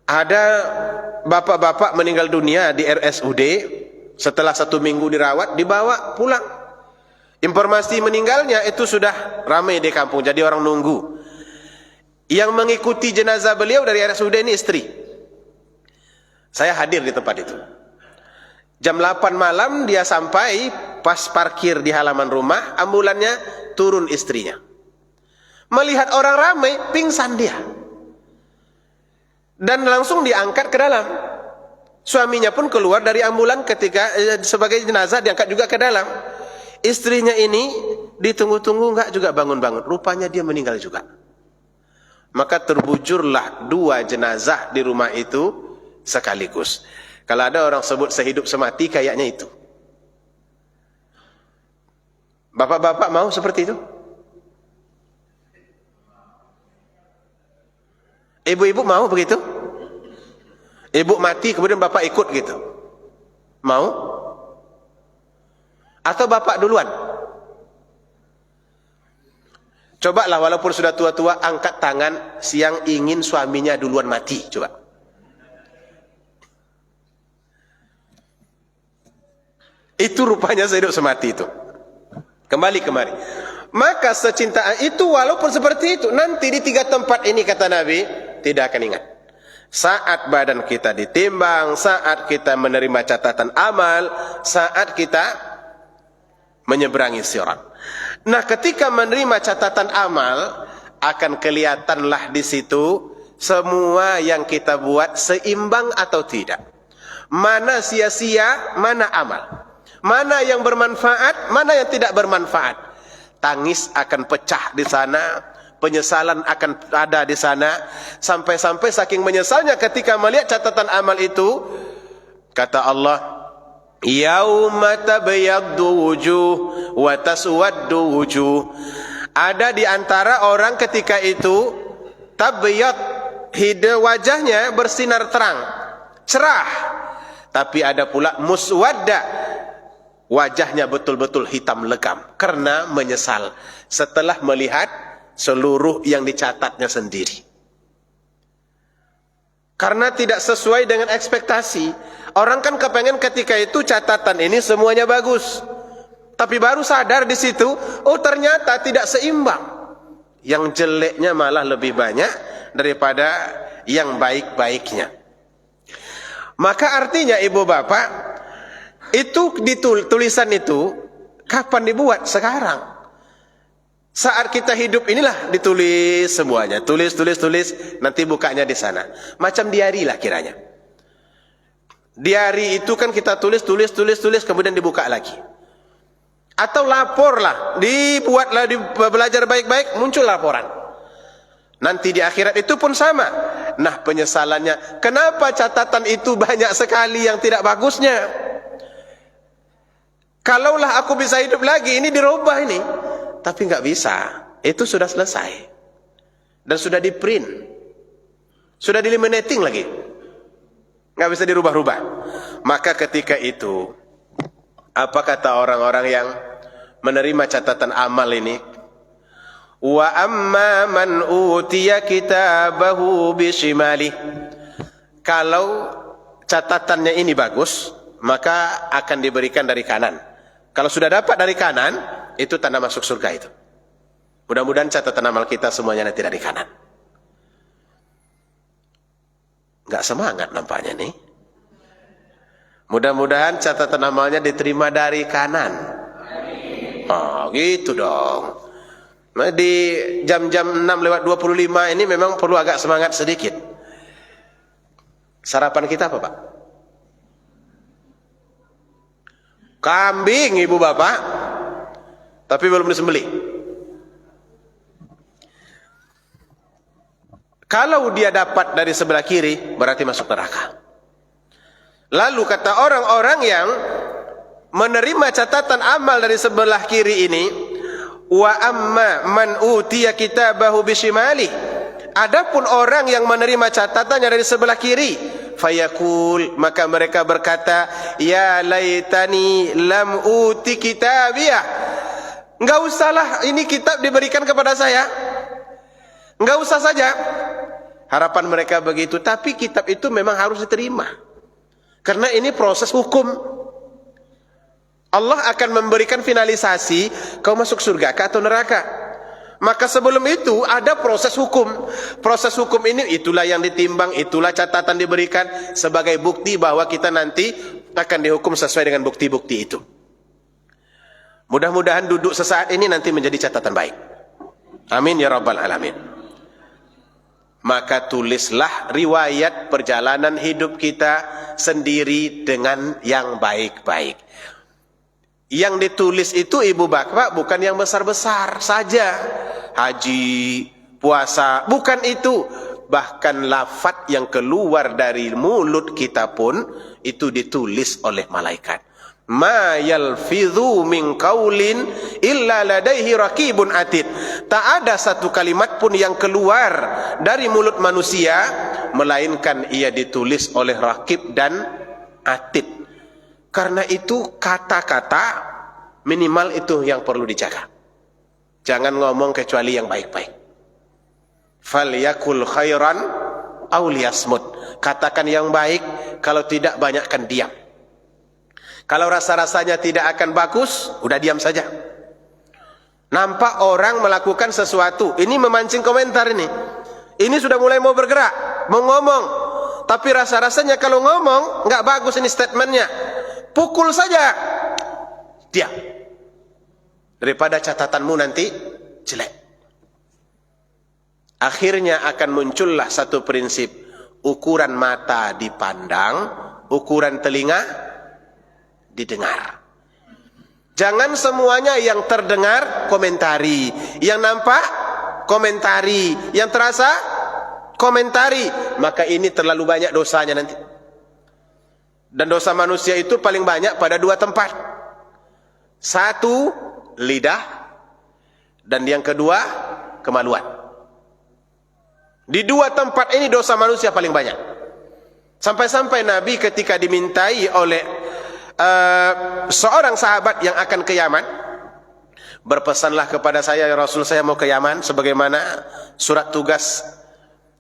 Speaker 2: Ada bapak-bapak meninggal dunia di RSUD, setelah 1 minggu dirawat, dibawa pulang. Informasi meninggalnya itu sudah ramai di kampung, jadi orang nunggu. Yang mengikuti jenazah beliau dari RSUD ini istri. Saya hadir di tempat itu. Jam 8 malam dia sampai, pas parkir di halaman rumah, ambulannya turun istrinya. Melihat orang ramai, pingsan dia. Dan langsung diangkat ke dalam. Suaminya pun keluar dari ambulan ketika sebagai jenazah, diangkat juga ke dalam. Istrinya ini ditunggu-tunggu enggak juga bangun-bangun. Rupanya dia meninggal juga. maka terbujurlah 2 jenazah di rumah itu sekaligus. Kalau ada orang sebut sehidup semati, kayaknya itu. Bapak-bapak mau seperti itu? Ibu-ibu mau begitu? Ibu mati kemudian bapak ikut gitu? Mau? Atau bapak duluan? Cobalah walaupun sudah tua-tua, angkat tangan yang ingin suaminya duluan mati. Coba. Itu rupanya sehidup semati itu. Kembali kemari. Maka secintaan itu walaupun seperti itu, nanti di 3 tempat ini kata Nabi, tidak akan ingat. Saat badan kita ditimbang, saat kita menerima catatan amal, saat kita menyeberangi sirat. Nah, ketika menerima catatan amal, akan kelihatanlah di situ semua yang kita buat seimbang atau tidak. Mana sia-sia, mana amal. Mana yang bermanfaat, mana yang tidak bermanfaat. Tangis akan pecah di sana, penyesalan akan ada di sana, sampai-sampai saking menyesalnya ketika melihat catatan amal itu, kata Allah, yauma tabyaddu wujuh wa taswaddu wujuh. Ada di antara orang ketika itu tabyad, wajahnya bersinar terang, cerah. Tapi ada pula muswadda, wajahnya betul-betul hitam legam karena menyesal setelah melihat seluruh yang dicatatnya sendiri. Karena tidak sesuai dengan ekspektasi. Orang kan kepengen ketika itu catatan ini semuanya bagus. Tapi baru sadar di situ, oh ternyata tidak seimbang. Yang jeleknya malah lebih banyak daripada yang baik-baiknya. Maka artinya ibu bapak, itu tulisan itu kapan dibuat? Sekarang. Saat kita hidup inilah ditulis semuanya. Tulis, nanti bukanya di sana. Macam diari lah kiranya. Diari itu kan kita tulis, kemudian dibuka lagi. Atau lapor lah, dibuatlah, belajar baik-baik, muncul laporan. Nanti di akhirat itu pun sama. Nah, penyesalannya, kenapa catatan itu banyak sekali yang tidak bagusnya? Kalaulah aku bisa hidup lagi, ini dirubah ini. Tapi nggak bisa. Itu sudah selesai. Dan sudah di print. Sudah di laminating lagi. Nggak bisa dirubah-rubah. Maka ketika itu, apa kata orang-orang yang menerima catatan amal ini? Wa amma man utiya kitabahu bishimali. Kalau catatannya ini bagus, maka akan diberikan dari kanan. Kalau sudah dapat dari kanan, itu tanda masuk surga itu. Mudah-mudahan catatan amal kita semuanya tidak di kanan. Nggak semangat nampaknya nih. Mudah-mudahan catatan amalnya diterima dari kanan. Oh, gitu dong. Nah, di jam-jam 6:25 ini memang perlu agak semangat sedikit. Sarapan kita apa, Pak? Kambing, ibu bapak. Tapi belum disembelih. Kalau dia dapat dari sebelah kiri, berarti masuk neraka. Lalu kata orang-orang yang menerima catatan amal dari sebelah kiri ini, wa amma man utiya kitabahu bishimali. Adapun orang yang menerima catatannya dari sebelah kiri, fayaqul, maka mereka berkata, ya laitani lam uti kitabiyah. Enggak usahlah ini kitab diberikan kepada saya. Enggak usah saja. Harapan mereka begitu, tapi kitab itu memang harus diterima. Karena ini proses hukum. Allah akan memberikan finalisasi, kau masuk surga atau neraka. Maka sebelum itu ada proses hukum. Proses hukum ini itulah yang ditimbang, itulah catatan diberikan sebagai bukti bahwa kita nanti akan dihukum sesuai dengan bukti-bukti itu. Mudah-mudahan duduk sesaat ini nanti menjadi catatan baik. Amin ya rabbal alamin. Maka tulislah riwayat perjalanan hidup kita sendiri dengan yang baik-baik. Yang ditulis itu ibu bapak bukan yang besar-besar saja. Haji, puasa. Bukan itu. Bahkan lafaz yang keluar dari mulut kita pun itu ditulis oleh malaikat. Ma yalfidhu min qaulin illa ladaihi raqibun atid. Tak ada satu kalimat pun yang keluar dari mulut manusia melainkan ia ditulis oleh raqib dan atid. Karena itu kata-kata minimal itu yang perlu dijaga. Jangan ngomong kecuali yang baik-baik. Falyakul khairan aw liyasmut. Katakan yang baik, kalau tidak banyakkan diam. Kalau rasa-rasanya tidak akan bagus, udah diam saja. Nampak orang melakukan sesuatu, ini memancing komentar ini. Ini sudah mulai mau bergerak, mau ngomong. Tapi rasa-rasanya kalau ngomong nggak bagus ini statementnya, pukul saja. Diam. Daripada catatanmu nanti jelek. Akhirnya akan muncullah satu prinsip. Ukuran mata dipandang, ukuran telinga didengar. Jangan semuanya yang terdengar komentari, yang nampak komentari, yang terasa komentari. Maka ini terlalu banyak dosanya nanti. Dan dosa manusia itu paling banyak pada dua tempat. Satu, lidah. Dan yang kedua, kemaluan. Di dua tempat ini dosa manusia paling banyak. Sampai-sampai Nabi ketika dimintai oleh seorang sahabat yang akan ke Yaman, berpesanlah kepada saya, ya Rasul, saya mau ke Yaman sebagaimana surat tugas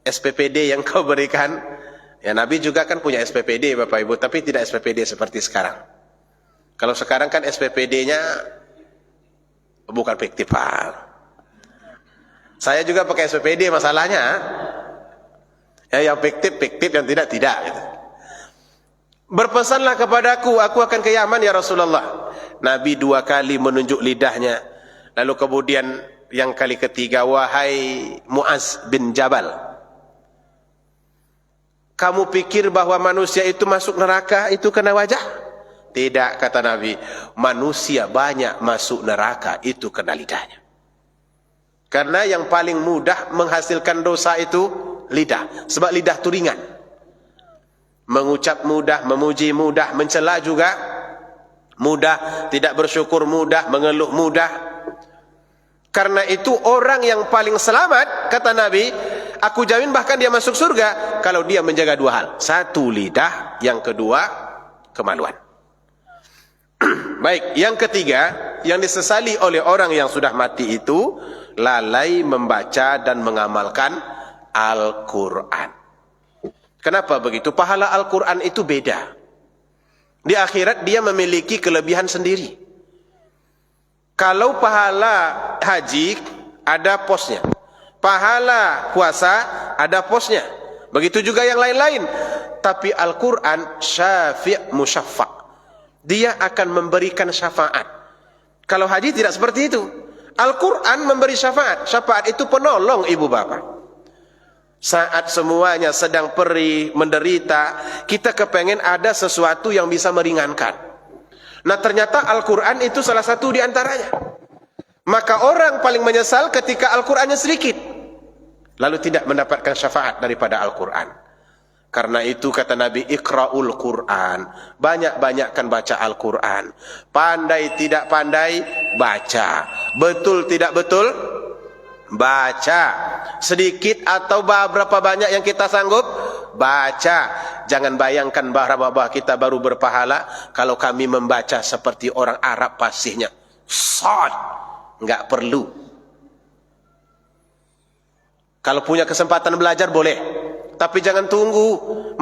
Speaker 2: SPPD yang kau berikan. Ya, Nabi juga kan punya SPPD Bapak Ibu, tapi tidak SPPD seperti sekarang. Kalau sekarang kan SPPD-nya bukan fiktif. Saya juga pakai SPPD, masalahnya ya, yang fiktif, yang tidak. Gitu. Berpesanlah kepadaku, aku akan ke Yaman ya Rasulullah. Nabi 2 kali menunjuk lidahnya. Lalu kemudian yang kali ketiga, wahai Muaz bin Jabal, kamu pikir bahwa manusia itu masuk neraka itu kena wajah? Tidak, kata Nabi. Manusia banyak masuk neraka itu kena lidahnya. Karena yang paling mudah menghasilkan dosa itu lidah. Sebab lidah itu ringan. Mengucap mudah, memuji mudah, mencela juga mudah, tidak bersyukur mudah, mengeluh mudah. Karena itu orang yang paling selamat, kata Nabi, aku jamin bahkan dia masuk surga kalau dia menjaga dua hal. Satu, lidah. Yang kedua, kemaluan. Baik, yang ketiga, yang disesali oleh orang yang sudah mati itu lalai membaca dan mengamalkan Al-Quran. Kenapa begitu? Pahala Al-Quran itu beda. Di akhirat dia memiliki kelebihan sendiri. Kalau pahala haji ada posnya, pahala puasa ada posnya, begitu juga yang lain-lain. Tapi Al-Quran syafi' musyaffa', dia akan memberikan syafaat. Kalau haji tidak seperti itu. Al-Quran memberi syafaat. Syafaat itu penolong ibu bapak. Saat semuanya sedang perih, menderita, kita kepengen ada sesuatu yang bisa meringankan. Nah ternyata Al-Quran itu salah satu di antaranya. Maka orang paling menyesal ketika Al-Qurannya sedikit, lalu tidak mendapatkan syafaat daripada Al-Quran. Karena itu kata Nabi, Iqra'ul Quran, banyak-banyakkan baca Al-Quran. Pandai tidak pandai, baca. Betul tidak betul, baca. Sedikit atau berapa banyak yang kita sanggup, baca. Jangan bayangkan bahwa kita baru berpahala kalau kami membaca seperti orang Arab fasihnya. Short, nggak perlu. Kalau punya kesempatan belajar boleh. Tapi jangan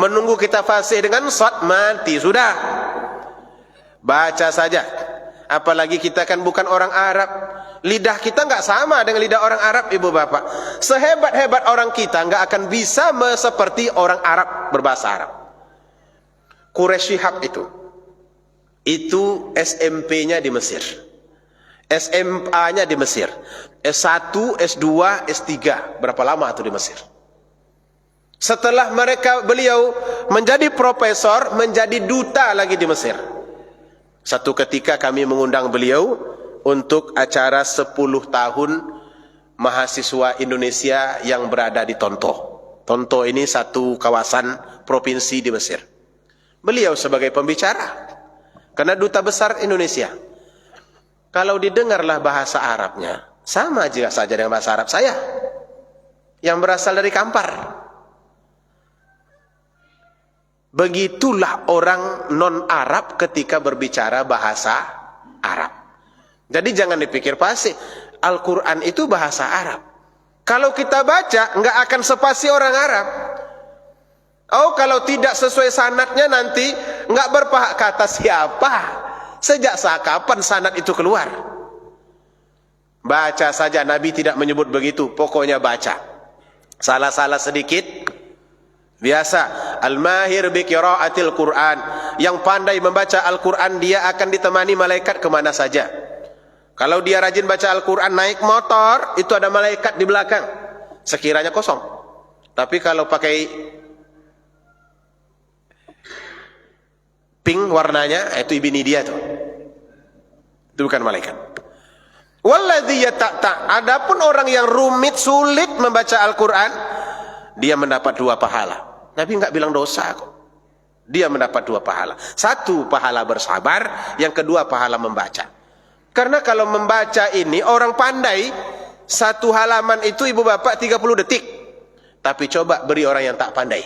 Speaker 2: menunggu kita fasih dengan short, mati sudah. Baca saja. Apalagi kita kan bukan orang Arab. Lidah kita nggak sama dengan lidah orang Arab, ibu bapak. Sehebat-hebat orang kita nggak akan bisa seperti orang Arab berbahasa Arab. Quraisy Shihab itu SMP-nya di Mesir, SMA-nya di Mesir, S1, S2, S3. Berapa lama itu di Mesir? Setelah beliau menjadi profesor, menjadi duta lagi di Mesir. Satu ketika kami mengundang beliau untuk acara 10 tahun mahasiswa Indonesia yang berada di Tonto. Tonto ini satu kawasan provinsi di Mesir. Beliau sebagai pembicara, karena duta besar Indonesia. Kalau didengarlah bahasa Arabnya, sama juga saja dengan bahasa Arab saya, yang berasal dari Kampar. Begitulah orang non-Arab ketika berbicara bahasa Arab. Jadi jangan dipikir pasti, Al-Quran itu bahasa Arab. Kalau kita baca, nggak akan sepasi orang Arab. Oh, kalau tidak sesuai sanadnya nanti nggak berpahak kata siapa. Sejak saat kapan sanad itu keluar? Baca saja, Nabi tidak menyebut begitu. Pokoknya baca. Salah-salah sedikit, biasa. Al-mahir bi qiraatil Quran. Yang pandai membaca Al-Quran, dia akan ditemani malaikat kemana saja. Kalau dia rajin baca Al-Quran, naik motor, itu ada malaikat di belakang. Sekiranya kosong. Tapi kalau pakai pink warnanya, itu ibni dia tuh. Itu bukan malaikat. Walladzi yata'ta. Adapun orang yang rumit, sulit membaca Al-Quran, dia mendapat 2 pahala. Nabi enggak bilang dosa kok. Dia mendapat 2 pahala. 1 pahala bersabar, yang kedua pahala membaca. Karena kalau membaca ini, orang pandai, 1 halaman itu ibu bapak 30 detik. Tapi coba beri orang yang tak pandai,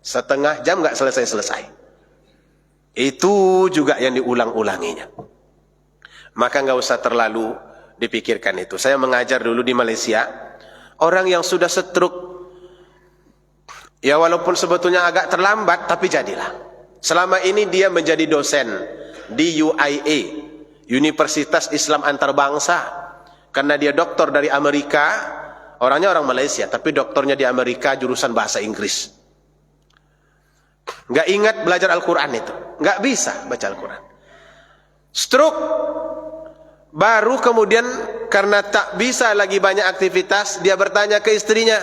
Speaker 2: setengah jam enggak selesai-selesai. Itu juga yang diulang-ulanginya. Maka enggak usah terlalu dipikirkan itu. Saya mengajar dulu di Malaysia, orang yang sudah stroke, ya walaupun sebetulnya agak terlambat, tapi jadilah. Selama ini dia menjadi dosen di UIA, Universitas Islam Antarbangsa. Karena dia doktor dari Amerika, orangnya orang Malaysia, tapi doktornya di Amerika jurusan bahasa Inggris. Nggak ingat belajar Al-Quran itu, nggak bisa baca Al-Quran. Stroke. Baru kemudian karena tak bisa lagi banyak aktivitas, dia bertanya ke istrinya,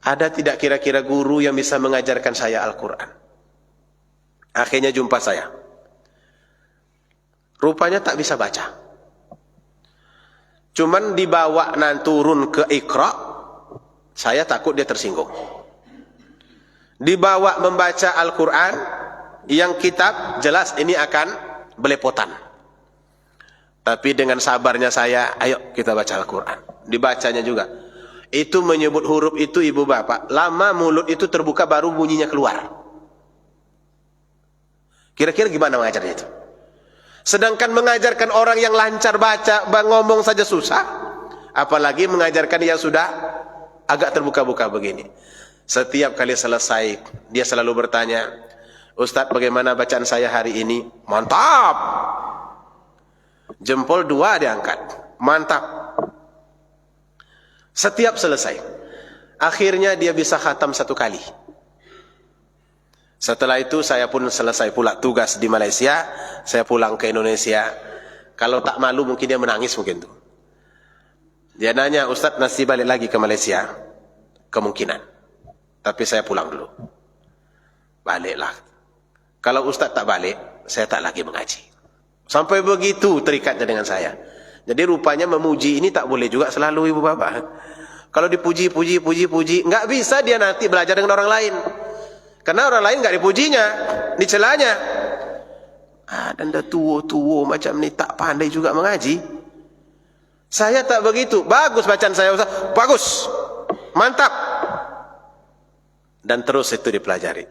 Speaker 2: ada tidak kira-kira guru yang bisa mengajarkan saya Al-Quran? Akhirnya jumpa saya. Rupanya tak bisa baca. Cuman dibawa turun ke Iqra, saya takut dia tersinggung. Dibawa membaca Al-Quran, yang kitab jelas ini akan belepotan. Tapi dengan sabarnya saya, ayo kita baca Al-Quran. Dibacanya juga. Itu menyebut huruf itu ibu bapak, lama mulut itu terbuka baru bunyinya keluar. Kira-kira gimana mengajarnya itu? Sedangkan mengajarkan orang yang lancar baca, ngomong saja susah, apalagi mengajarkan yang sudah agak terbuka-buka begini. Setiap kali selesai, dia selalu bertanya, Ustadz bagaimana bacaan saya hari ini? Mantap! Jempol 2 diangkat. Mantap! Setiap selesai. Akhirnya dia bisa khatam 1 kali. Setelah itu saya pun selesai pula tugas di Malaysia, saya pulang ke Indonesia. Kalau tak malu mungkin dia menangis mungkin tuh. Dia nanya, Ustadz masih balik lagi ke Malaysia? Kemungkinan. Tapi saya pulang dulu. Baliklah. Kalau Ustadz tak balik, saya tak lagi mengaji. Sampai begitu terikatnya dengan saya. Jadi rupanya memuji ini tak boleh juga selalu ibu bapak. Kalau dipuji, nggak bisa dia nanti belajar dengan orang lain. Karena orang lain nggak dipujinya, dicelanya. Dan dah tua macam ni tak pandai juga mengaji. Saya tak begitu. Bagus bacaan saya, Ustaz. Bagus. Mantap. Dan terus itu dipelajari.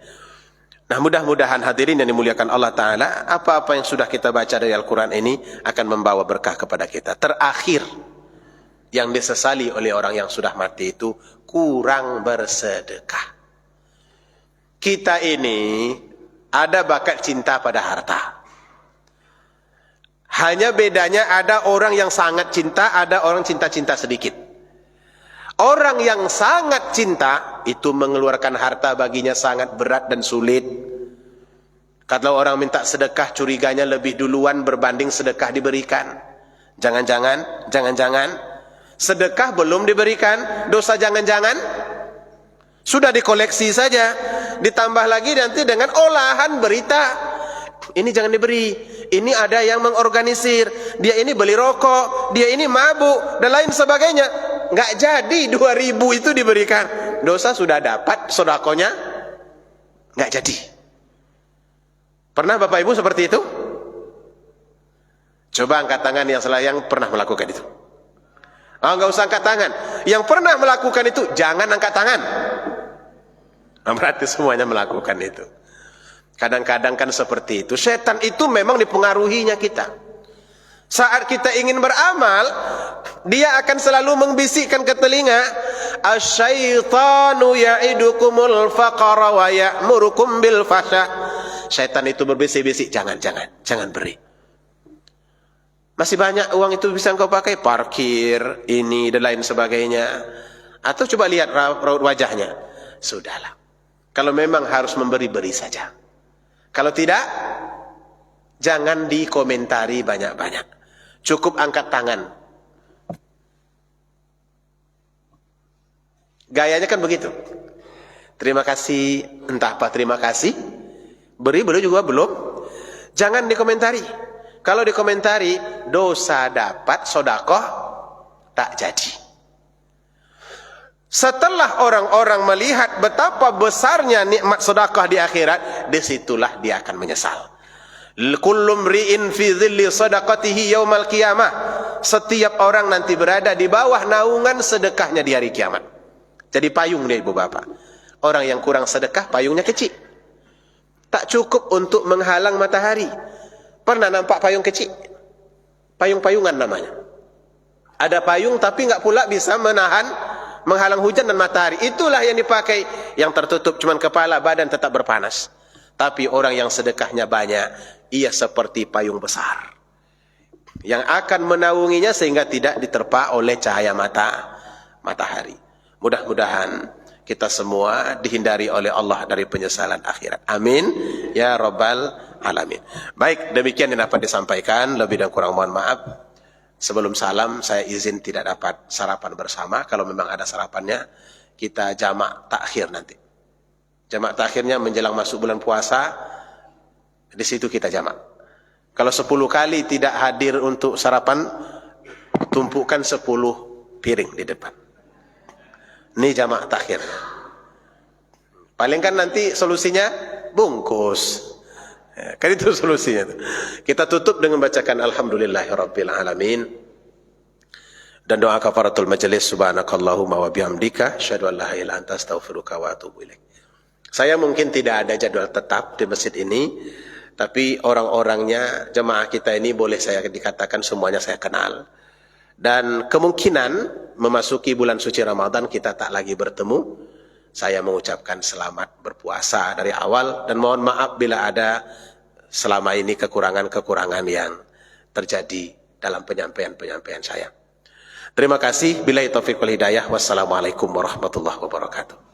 Speaker 2: Nah, mudah-mudahan hadirin yang dimuliakan Allah Ta'ala, apa-apa yang sudah kita baca dari Al-Quran ini akan membawa berkah kepada kita. Terakhir, yang disesali oleh orang yang sudah mati itu kurang bersedekah. Kita ini ada bakat cinta pada harta. Hanya bedanya ada orang yang sangat cinta, ada orang cinta-cinta sedikit. Orang yang sangat cinta itu mengeluarkan harta baginya sangat berat dan sulit. Kalau orang minta sedekah, curiganya lebih duluan berbanding sedekah diberikan. Jangan-jangan sedekah belum diberikan, dosa jangan-jangan sudah dikoleksi saja. Ditambah lagi nanti dengan olahan berita ini jangan diberi. Ini ada yang mengorganisir. Dia ini beli rokok, dia ini mabuk, dan lain sebagainya. Nggak jadi 2.000 itu diberikan. Dosa sudah dapat, sodakonya nggak jadi. Pernah Bapak Ibu seperti itu? Coba angkat tangan yang pernah melakukan itu. Nggak usah angkat tangan. Yang pernah melakukan itu, jangan angkat tangan. Berarti semuanya melakukan itu. Kadang-kadang kan seperti itu. Setan itu memang dipengaruhinya kita. Saat kita ingin beramal, dia akan selalu membisikkan ke telinga, asyaitanu ya'idukumul faqara wa ya'murukum bil fasha. Setan itu berbisik-bisik, jangan beri. Masih banyak uang itu bisa engkau pakai parkir, ini dan lain sebagainya. Atau coba lihat raut wajahnya. Sudahlah. Kalau memang harus memberi, beri saja. Kalau tidak, jangan dikomentari banyak-banyak. Cukup angkat tangan. Gayanya kan begitu. Terima kasih, entah apa terima kasih. Beri juga belum. Jangan dikomentari. Kalau dikomentari, dosa dapat, sodakoh tak jadi. Setelah orang-orang melihat betapa besarnya nikmat sedekah di akhirat, disitulah dia akan menyesal. Kullu mri'in fi dhilli sadaqatihi yaumal qiyamah. Setiap orang nanti berada di bawah naungan sedekahnya di hari kiamat. Jadi payung dia Ibu Bapak. Orang yang kurang sedekah payungnya kecil. Tak cukup untuk menghalang matahari. Pernah nampak payung kecil? Payung-payungan namanya. Ada payung tapi nggak pula bisa menghalang hujan dan matahari. Itulah yang dipakai, yang tertutup cuman kepala, badan tetap berpanas. Tapi orang yang sedekahnya banyak, ia seperti payung besar yang akan menaunginya sehingga tidak diterpa oleh cahaya matahari. Mudah-mudahan kita semua dihindari oleh Allah dari penyesalan akhirat. Amin ya rabbal alamin. Baik, demikian yang dapat disampaikan. Lebih dan kurang mohon maaf. Sebelum salam, saya izin tidak dapat sarapan bersama. Kalau memang ada sarapannya, kita jamak takhir nanti. Jamak takhirnya menjelang masuk bulan puasa, di situ kita jamak. Kalau 10 kali tidak hadir untuk sarapan, tumpukan 10 piring di depan. Ini jamak takhir. Paling kan nanti solusinya bungkus. Kan itu solusinya. Kita tutup dengan bacakan alhamdulillahirabbil alamin dan doa kafaratul majelis, subhanakallahumma wa bihamdika asyhadu an la ilaha illa anta astaghfiruka wa atubu ilaik. Saya mungkin tidak ada jadwal tetap di masjid ini, tapi orang-orangnya jemaah kita ini boleh saya dikatakan semuanya saya kenal. Dan kemungkinan memasuki bulan suci Ramadan kita tak lagi bertemu. Saya mengucapkan selamat berpuasa dari awal dan mohon maaf bila ada selama ini kekurangan-kekurangan yang terjadi dalam penyampaian saya. Terima kasih. Billahi taufiq wal hidayah. Wassalamualaikum warahmatullahi wabarakatuh.